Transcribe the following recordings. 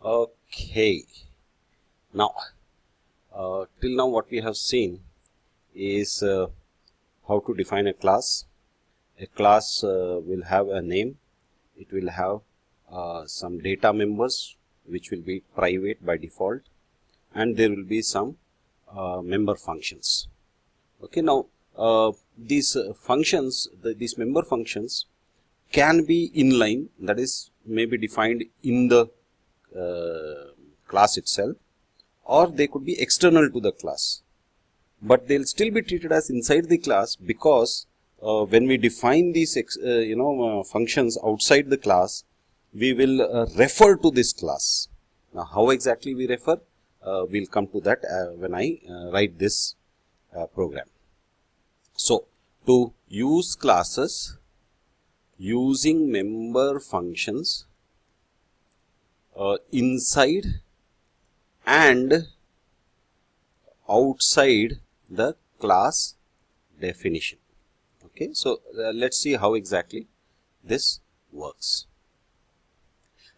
Okay, now till now what we have seen is how to define a class. A class will have a name, it will have some data members which will be private by default, and there will be some member functions. Okay, now these functions, these member functions can be inline, that is may be defined in the class itself, or they could be external to the class, but they'll still be treated as inside the class because when we define these functions outside the class, we will refer to this class. Now how exactly we refer, we'll come to that when I write this program. So to use classes using member functions inside and outside the class definition. Okay, so let's see how exactly this works.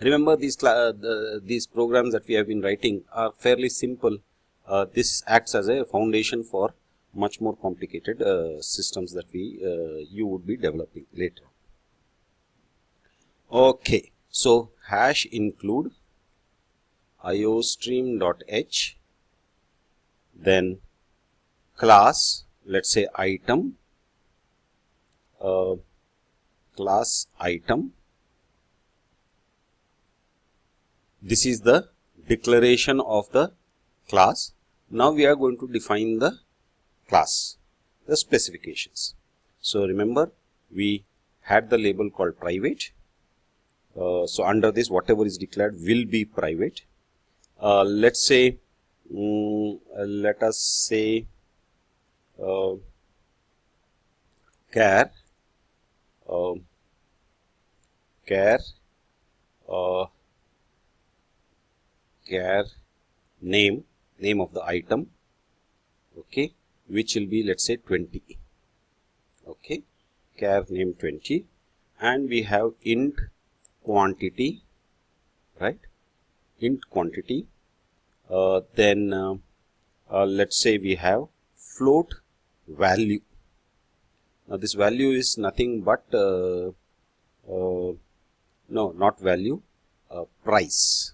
Remember, these programs that we have been writing are fairly simple. This acts as a foundation for much more complicated systems that you would be developing later. Okay, so hash include iostream.h, then class, let's say item, class item. This is the declaration of the class. Now we are going to define the class, the specifications. So remember, we had the label called private. So under this, whatever is declared will be private. Let's say, let us say char name of the item, okay, which will be, let's say, 20. Okay, char name 20, and we have int quantity, right? Int quantity. Then let's say we have float value. Now this value is nothing but no, not value, price,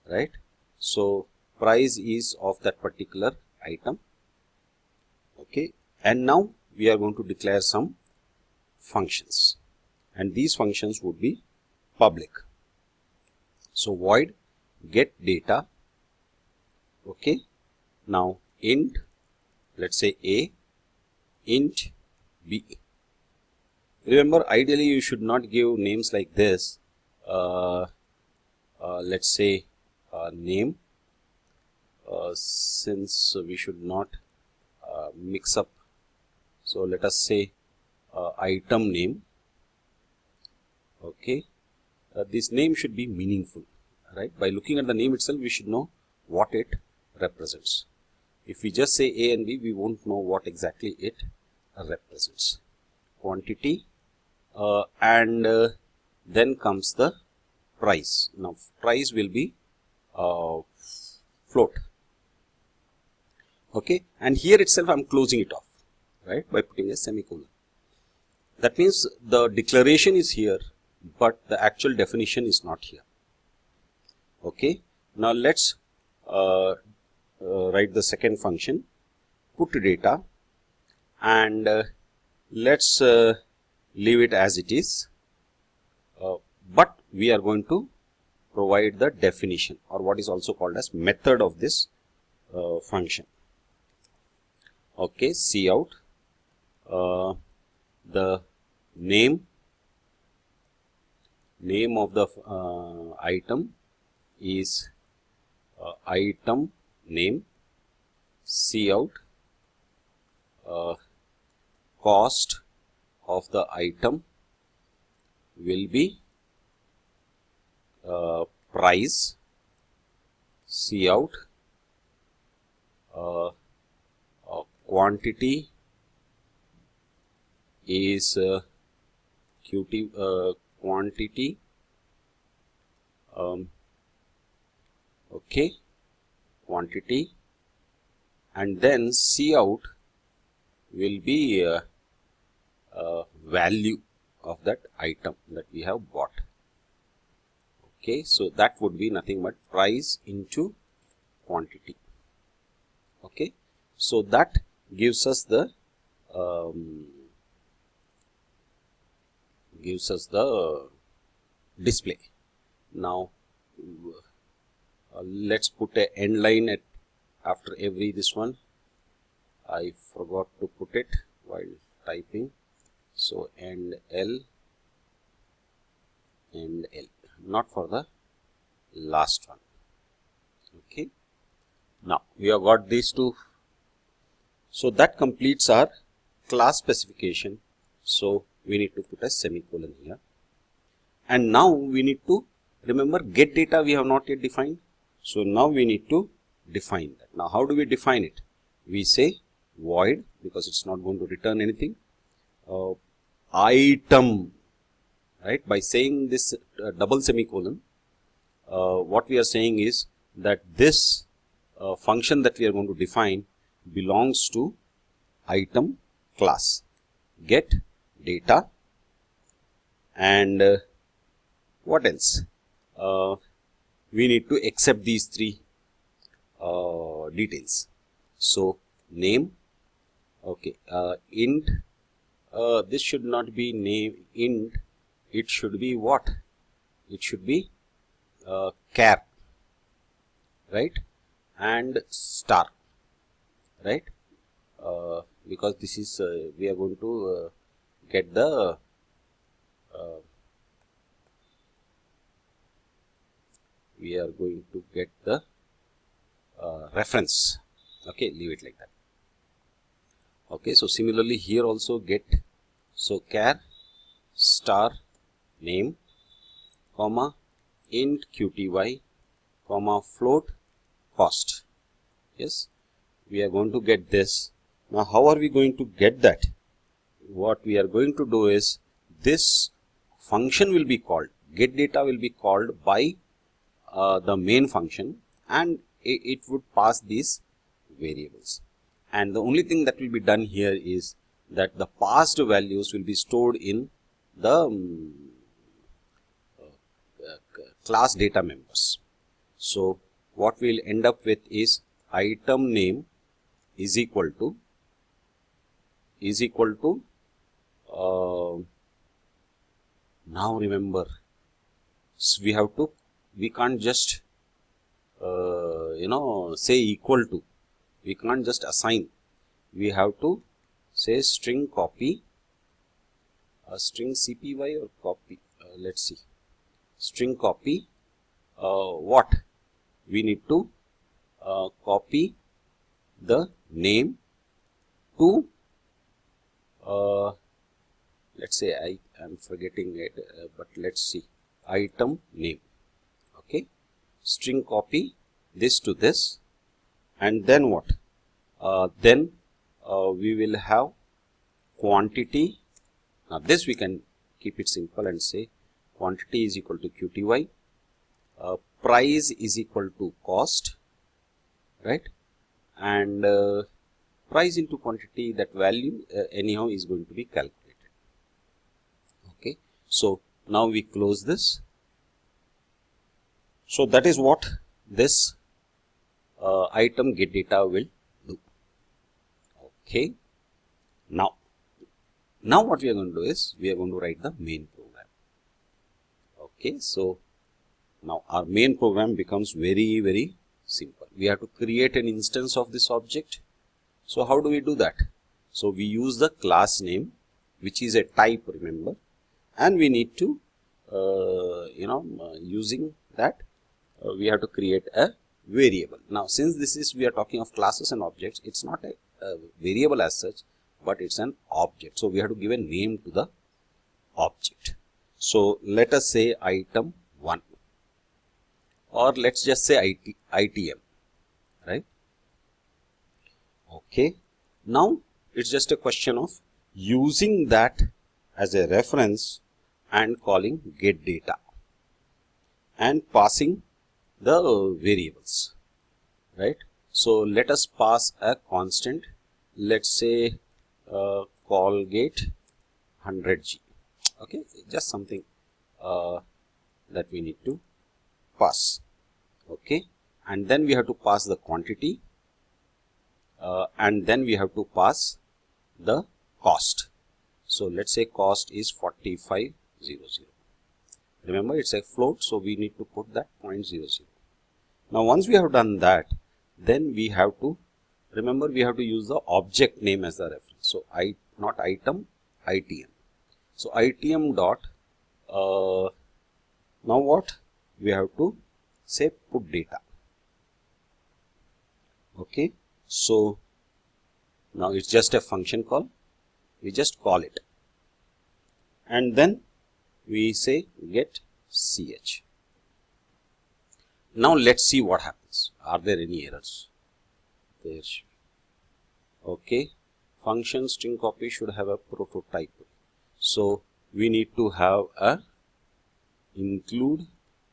right? So price is of that particular item. Okay, and now we are going to declare some functions, and these functions would be public. So void get data. Okay, now int, let's say a, int b. Remember, ideally you should not give names like this. Let's say name, since we should not mix up. So let us say item name. Okay, this name should be meaningful, right? By looking at the name itself, we should know what it represents. If we just say A and B, we won't know what exactly it represents. Quantity, and then comes the price. Now price will be float. Okay, and here itself I am closing it off, right, by putting a semicolon. That means the declaration is here, but the actual definition is not here. Okay, now let's write the second function, put data, and let's leave it as it is, but we are going to provide the definition, or what is also called as method of this function. Okay, cout, the name of the item is item name. Cout, cost of the item will be price. Cout, quantity is quantity okay, quantity, and then cout will be value of that item that we have bought. Okay, so that would be nothing but price into quantity. Okay, so that gives us the display. Now let's put a end line at after every this one. I forgot to put it while typing. So end L, not for the last one. Okay. Now we have got these two. So that completes our class specification. So we need to put a semicolon here. And now we need to remember get data we have not yet defined. So now we need to define that. Now how do we define it? We say void, because it's not going to return anything. Item, right? By saying this double semicolon, what we are saying is that this function that we are going to define belongs to item class. Get data, and what else? We need to accept these three details. So name, okay, int, this should not be name int, it should be what? It should be char, right? And star, right? Because this is we are going to get the reference. Okay, leave it like that. Okay, so similarly here also get, so char star name, comma int qty, comma float cost. Yes, we are going to get this. Now how are we going to get that? What we are going to do is, this function will be called, get data will be called by the main function, and it would pass these variables. And the only thing that will be done here is that the passed values will be stored in the class data members. So what we'll end up with is item name is equal to now remember, we can't just say equal to, we can't just assign, we have to say string copy, string cpy or copy, let's see, string copy, what we need to copy the name to, let's say I am forgetting it, but let's see, item name. Okay, string copy this to this, and then what? Then we will have quantity. Now this we can keep it simple and say quantity is equal to qty, price is equal to cost, right? And price into quantity, that value anyhow is going to be calculated. Okay, so now we close this. So that is what this item get data will do. Okay, now what we are going to do is we are going to write the main program. Okay, so now our main program becomes very, very simple. We have to create an instance of this object. So how do we do that? So we use the class name, which is a type, remember, and we need to using that we have to create a variable. Now since this is, we are talking of classes and objects, it's not a variable as such, but it's an object. So we have to give a name to the object. So let us say item 1, or let's just say ITM, right? Okay, now it's just a question of using that as a reference and calling get data and passing the variables, right? So let us pass a constant. Let's say Colgate 100G. Okay, just something that we need to pass. Okay, and then we have to pass the quantity, and then we have to pass the cost. So let's say cost is 4500. Remember, it's a float, so we need to put that 0.00. Now once we have done that, then we have to remember, we have to use the object name as the reference. So not item, ITM. So ITM dot now what we have to say, put data. Okay, so now it's just a function call, we just call it, and then we say get ch. Now let's see what happens. Are there any errors? There. Okay, function string copy should have a prototype. So we need to have a include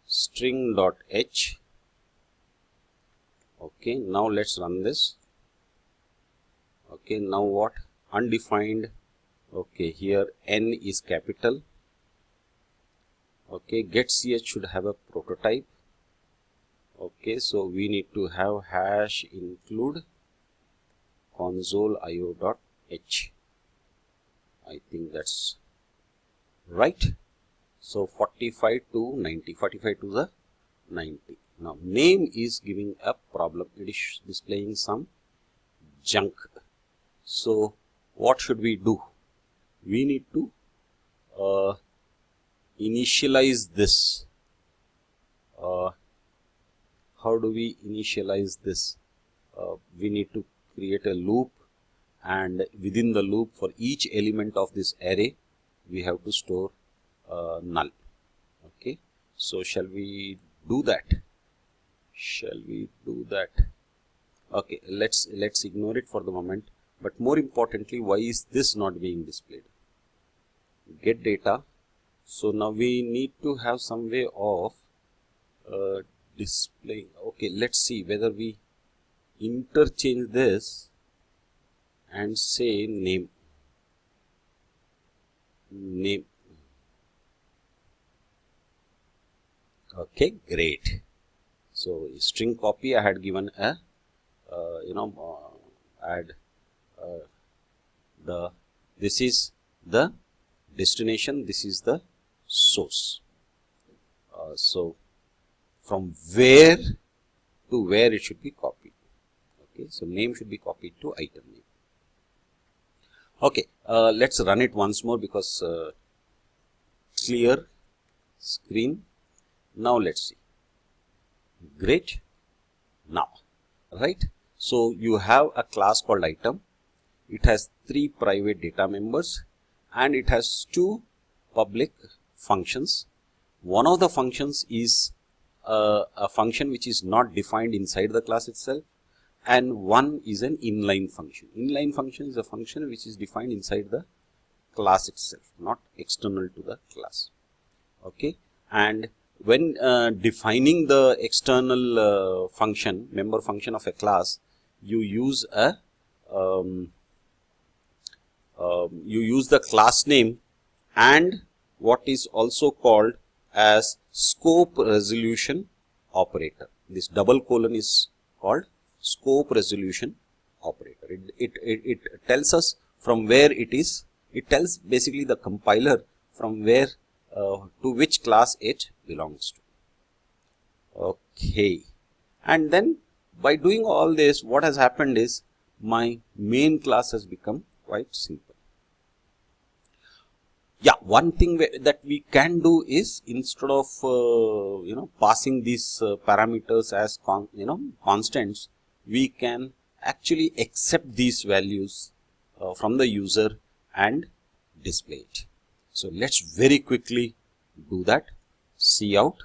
string.h. Okay, now let's run this. Okay, now what? Undefined. Okay, here n is capital. Okay, get ch should have a prototype. Okay, so we need to have hash include console io.h. I think that's right. So 45 to 90, 45 to the 90. Now name is giving a problem. It is displaying some junk. So what should we do? We need to initialize this. How do we initialize this? We need to create a loop, and within the loop, for each element of this array, we have to store null. Okay, so shall we do that? Shall we do that? Okay, let's ignore it for the moment. But more importantly, why is this not being displayed? Get data. So now we need to have some way of displaying. Okay, let's see whether we interchange this and say name. Okay, great. So string copy, I had given a add this is the destination, this is the source. So from where to where it should be copied. Okay, so name should be copied to item name. Okay, let's run it once more, because clear screen. Now let's see. Great. Now, right, so you have a class called item. It has 3 private data members and it has 2 public functions. One of the functions is a function which is not defined inside the class itself, and one is an inline function. Inline function is a function which is defined inside the class itself, not external to the class. Okay, and when defining the external function, member function of a class, you use a you use the class name and what is also called as scope resolution operator. This double colon is called scope resolution operator. It tells us from where it is. It tells basically the compiler from where to which class it belongs to. Okay, and then by doing all this, what has happened is my main class has become quite simple. Yeah, one thing that we can do is, instead of passing these parameters as constants, we can actually accept these values from the user and display it. So let's very quickly do that. Cout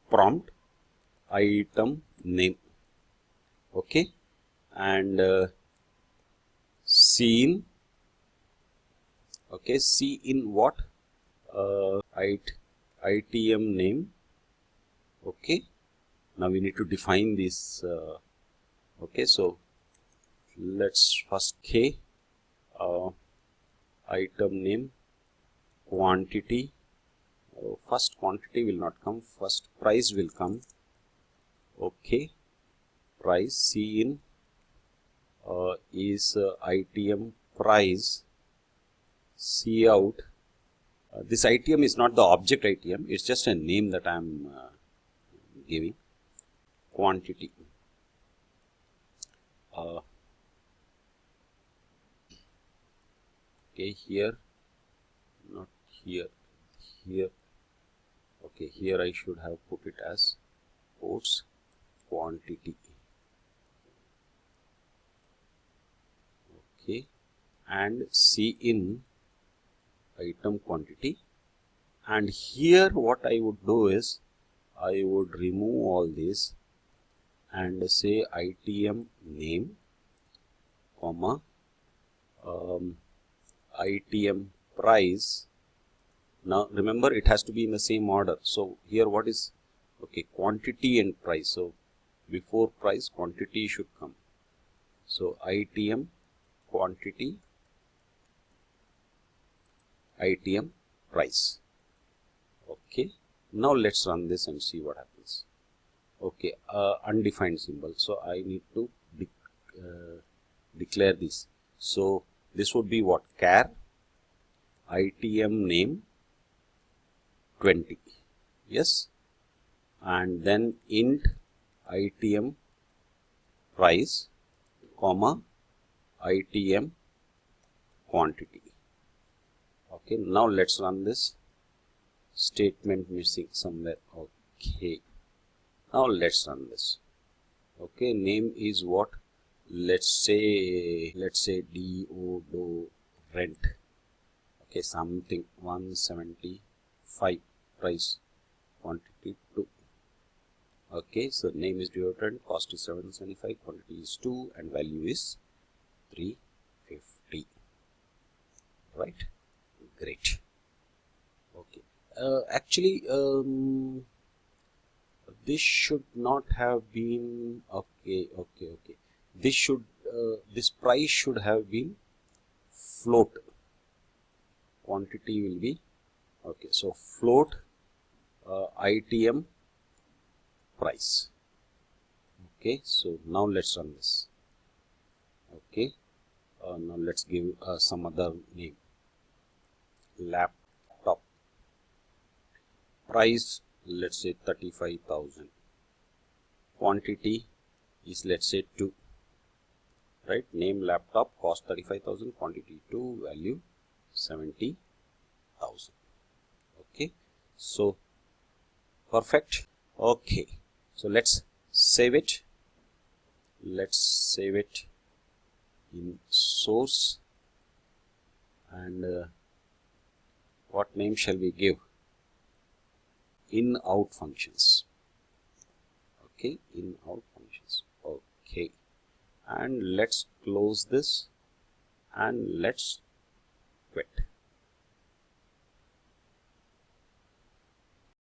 prompt item name. Okay, and cin. Okay, cin what? Itm name Okay, now we need to define this. Okay, so let's first item name, quantity. First quantity will not come, first price will come. Okay, price. C in is item price. C out. This item is not the object item, it's just a name that I am giving. Quantity. Okay, here, not here, here. Okay, here I should have put it as quotes quantity. Okay, and C in item quantity, and here what I would do is I would remove all this and say item name, comma, item price. Now remember, it has to be in the same order. So here what is, okay, quantity and price. So before price, quantity should come. So item quantity, item price. Okay, now let's run this and see what happens. Okay, undefined symbol, so I need to declare this. So this would be what? Char item name 20, yes, and then int item price, comma, item quantity. Okay, now let's run this. Statement missing somewhere. Okay, now let's run this. Okay, name is what? Let's say deodorant. Okay, something 175, price, quantity 2. Okay, so name is deodorant, cost is 775, quantity is 2, and value is 350. Right? Great. Okay. Actually, this should not have been, okay. This should, this price should have been float. Quantity will be, okay, so float item price. Okay, so now let's run this. Okay, now let's give some other name. Laptop. Price, let's say 35,000. Quantity is, let's say, 2. Right, name laptop, cost 35,000, quantity 2, value 70,000. Okay, so perfect. Okay, so let's save it. Let's save it in source, and what name shall we give? In out functions. Okay, in out functions. Okay, and let's close this and let's quit.